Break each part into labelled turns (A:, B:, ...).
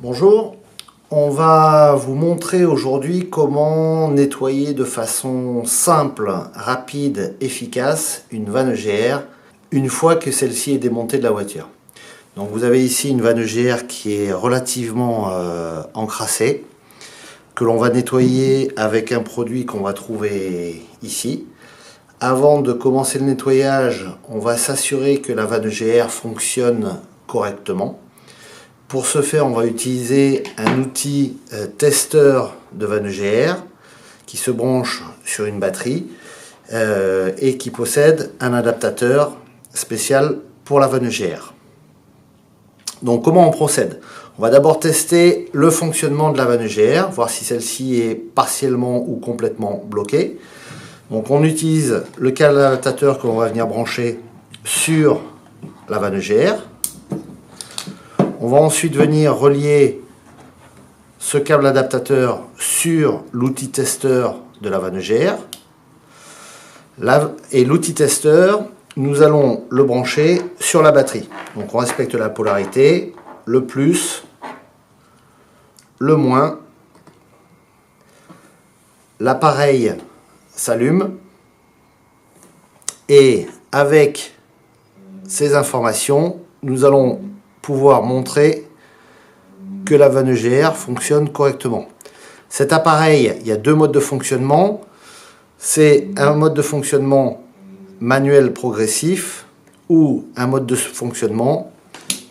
A: Bonjour, on va vous montrer aujourd'hui comment nettoyer de façon simple, rapide, efficace une vanne EGR une fois que celle-ci est démontée de la voiture. Donc vous avez ici une vanne EGR qui est relativement encrassée, que l'on va nettoyer avec un produit qu'on va trouver ici. Avant de commencer le nettoyage, on va s'assurer que la vanne EGR fonctionne correctement. Pour ce faire, on va utiliser un outil testeur de vanne EGR qui se branche sur une batterie et qui possède un adaptateur spécial pour la vanne EGR. Donc comment on procède? On va d'abord tester le fonctionnement de la vanne EGR, voir si celle-ci est partiellement ou complètement bloquée. Donc on utilise le câble adaptateur que l'on va venir brancher sur la vanne EGR. On va ensuite venir relier ce câble adaptateur sur l'outil testeur de la vanne EGR. Et l'outil testeur, nous allons le brancher sur la batterie. Donc on respecte la polarité, le plus, le moins. L'appareil s'allume et avec ces informations, nous allons pouvoir montrer que la vanne EGR fonctionne correctement. Cet appareil, il y a deux modes de fonctionnement. C'est un mode de fonctionnement manuel progressif ou un mode de fonctionnement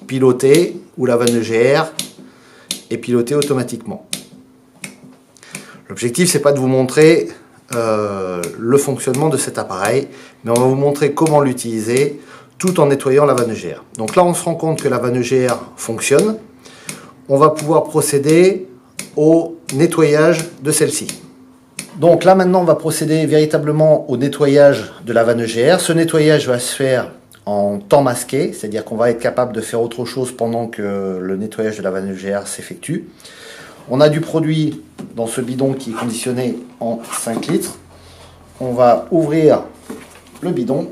A: piloté où la vanne EGR est pilotée automatiquement. L'objectif, c'est pas de vous montrer le fonctionnement de cet appareil, mais on va vous montrer comment l'utiliser tout en nettoyant la vanne EGR. Donc là, on se rend compte que la vanne EGR fonctionne. On va pouvoir procéder au nettoyage de celle-ci. Donc là, maintenant, on va procéder véritablement au nettoyage de la vanne EGR. Ce nettoyage va se faire en temps masqué, c'est-à-dire qu'on va être capable de faire autre chose pendant que le nettoyage de la vanne EGR s'effectue. On a du produit dans ce bidon qui est conditionné en 5 litres. On va ouvrir le bidon.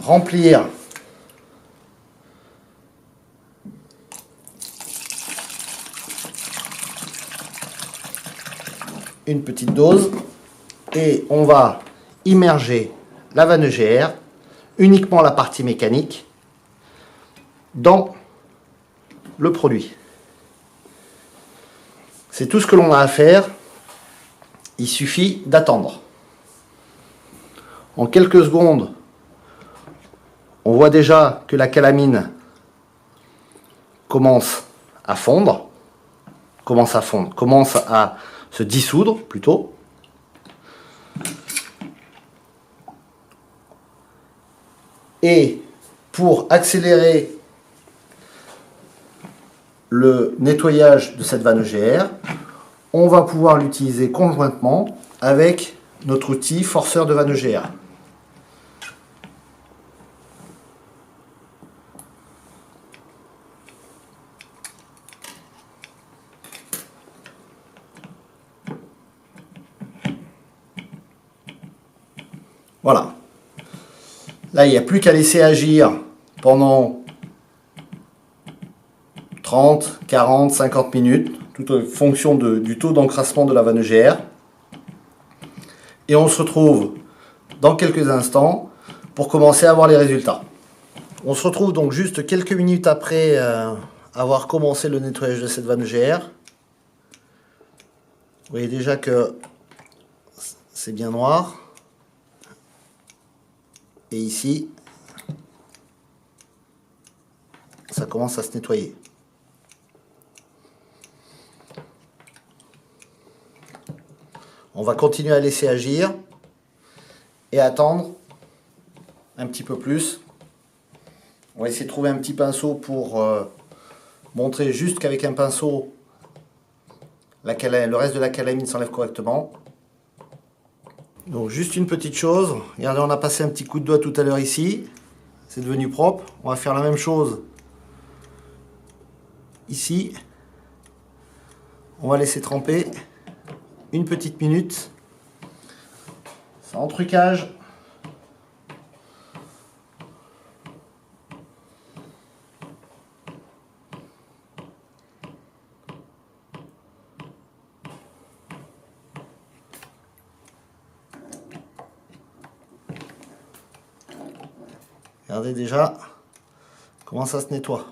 A: Remplir une petite dose et on va immerger la vanne EGR, uniquement la partie mécanique, dans le produit. C'est tout ce que l'on a à faire, il suffit d'attendre. En quelques secondes, on voit déjà que la calamine commence à fondre, commence à se dissoudre plutôt. Et pour accélérer le nettoyage de cette vanne EGR, on va pouvoir l'utiliser conjointement avec notre outil forceur de vanne EGR. Voilà. Là, il n'y a plus qu'à laisser agir pendant 30, 40, 50 minutes, tout en fonction du taux d'encrassement de la vanne EGR. Et on se retrouve dans quelques instants pour commencer à voir les résultats. On se retrouve donc juste quelques minutes après avoir commencé le nettoyage de cette vanne EGR. Vous voyez déjà que c'est bien noir. Et ici, ça commence à se nettoyer. On va continuer à laisser agir et attendre un petit peu plus. On va essayer de trouver un petit pinceau pour montrer juste qu'avec un pinceau, le reste de la calamine s'enlève correctement. Donc juste une petite chose, regardez, on a passé un petit coup de doigt tout à l'heure ici, c'est devenu propre. On va faire la même chose ici. On va laisser tremper une petite minute. Sans trucage. Regardez déjà comment ça se nettoie.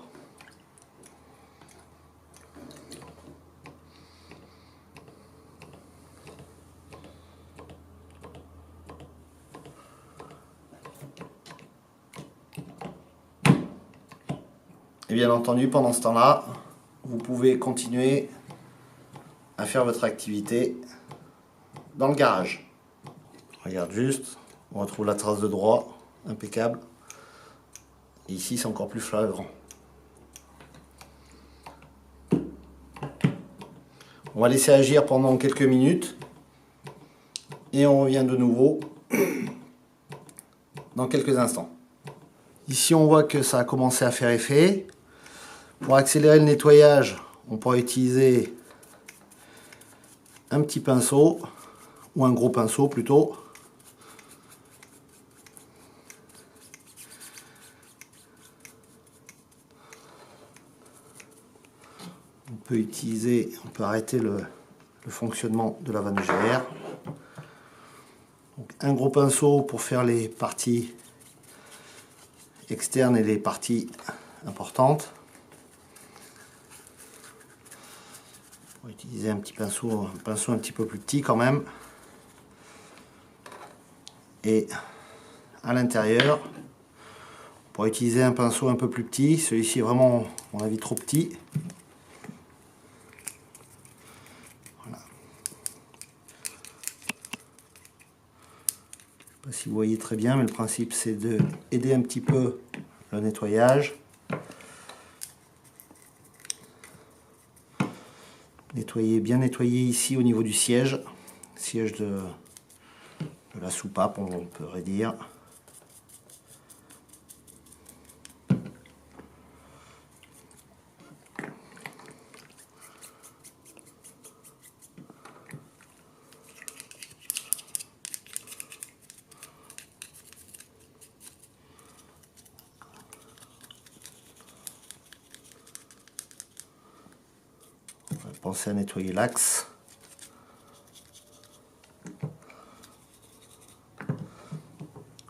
A: Et bien entendu, pendant ce temps-là, vous pouvez continuer à faire votre activité dans le garage. Regarde juste, on retrouve la trace de droit, impeccable. Et ici, c'est encore plus flagrant. On va laisser agir pendant quelques minutes et on revient de nouveau dans quelques instants. Ici, on voit que ça a commencé à faire effet. Pour accélérer le nettoyage, on pourra utiliser un petit pinceau ou un gros pinceau plutôt. On peut arrêter le fonctionnement de la vanne GR. Donc, un gros pinceau pour faire les parties externes et les parties importantes. On va utiliser un pinceau un petit peu plus petit quand même. Et à l'intérieur, on pourra utiliser un pinceau un peu plus petit. Celui-ci est vraiment, à mon avis, trop petit. Voilà. Je ne sais pas si vous voyez très bien, mais le principe c'est d'aider un petit peu le nettoyage. Bien nettoyer ici au niveau du siège de la soupape, on pourrait dire. On va penser à nettoyer l'axe.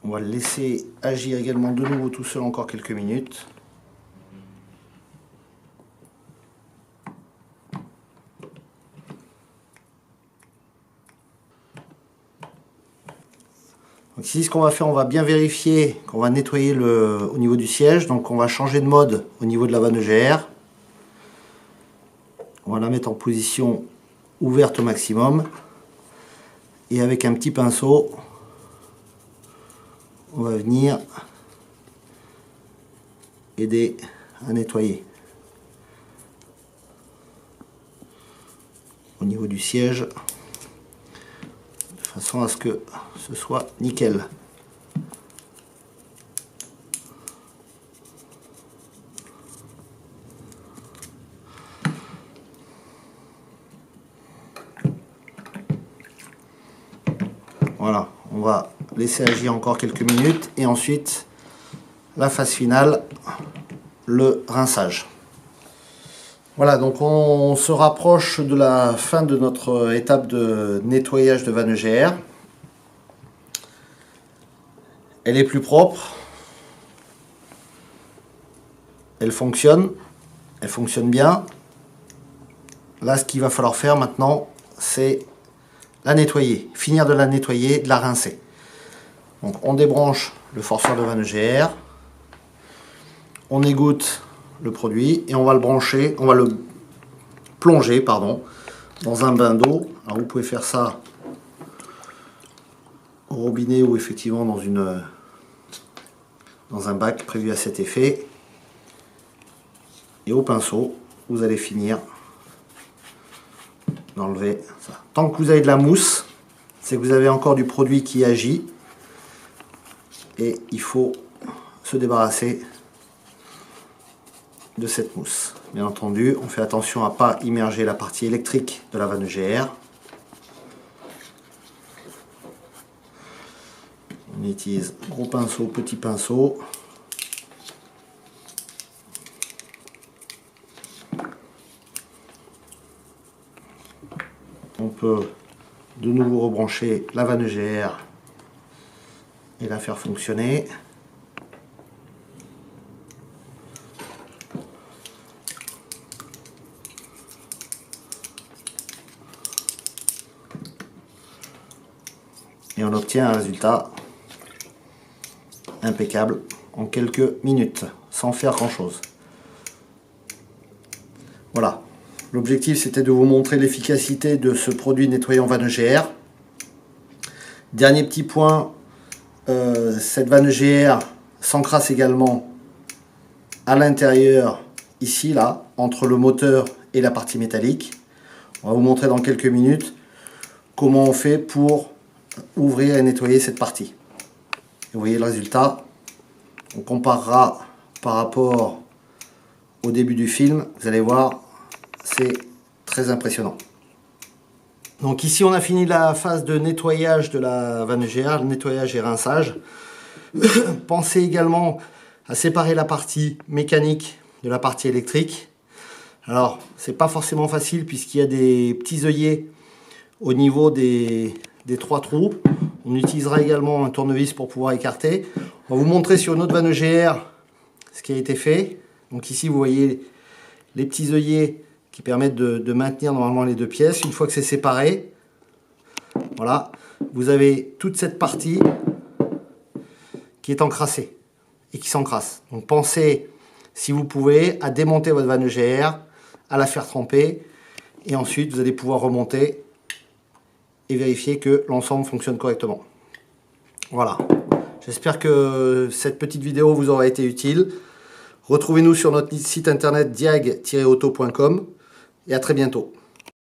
A: On va le laisser agir également de nouveau tout seul encore quelques minutes. Donc ici, ce qu'on va faire, on va bien vérifier qu'on va nettoyer au niveau du siège. Donc on va changer de mode au niveau de la vanne GR. On va la mettre en position ouverte au maximum. Et avec un petit pinceau, on va venir aider à nettoyer au niveau du siège de façon à ce que ce soit nickel. Voilà, on va laisser agir encore quelques minutes et ensuite la phase finale, le rinçage. Voilà, donc on se rapproche de la fin de notre étape de nettoyage de vanne GR. Elle est plus propre, elle fonctionne bien. Là, ce qu'il va falloir faire maintenant, c'est la nettoyer, finir de la nettoyer, de la rincer. Donc on débranche le forceur de vanne GR, on égoutte le produit et on va le plonger dans un bain d'eau. Alors vous pouvez faire ça au robinet ou effectivement dans un bac prévu à cet effet. Et au pinceau, vous allez finir d'enlever ça. Tant que vous avez de la mousse, c'est que vous avez encore du produit qui agit et il faut se débarrasser de cette mousse. Bien entendu, on fait attention à ne pas immerger la partie électrique de la vanne GR. On utilise gros pinceau, petit pinceau. On peut de nouveau rebrancher la vanne EGR et la faire fonctionner. Et on obtient un résultat impeccable en quelques minutes, sans faire grand chose. Voilà. L'objectif, c'était de vous montrer l'efficacité de ce produit nettoyant vanne EGR. Dernier petit point, cette vanne EGR s'encrasse également à l'intérieur, ici, là, entre le moteur et la partie métallique. On va vous montrer dans quelques minutes comment on fait pour ouvrir et nettoyer cette partie. Et vous voyez le résultat. On comparera par rapport au début du film. Vous allez voir, c'est très impressionnant. Donc ici on a fini la phase de nettoyage de la vanne EGR, le nettoyage et rinçage. Pensez également à séparer la partie mécanique de la partie électrique. Alors c'est pas forcément facile puisqu'il y a des petits œillets au niveau des 3 trous. On utilisera également un tournevis pour pouvoir écarter. On va vous montrer sur une autre vanne EGR ce qui a été fait. Donc ici vous voyez les petits œillets qui permettent de maintenir normalement les deux pièces. Une fois que c'est séparé, voilà, vous avez toute cette partie qui est encrassée et qui s'encrasse. Donc pensez, si vous pouvez, à démonter votre vanne EGR, à la faire tremper, et ensuite vous allez pouvoir remonter et vérifier que l'ensemble fonctionne correctement. Voilà, j'espère que cette petite vidéo vous aura été utile. Retrouvez-nous sur notre site internet diag-auto.com et à très bientôt.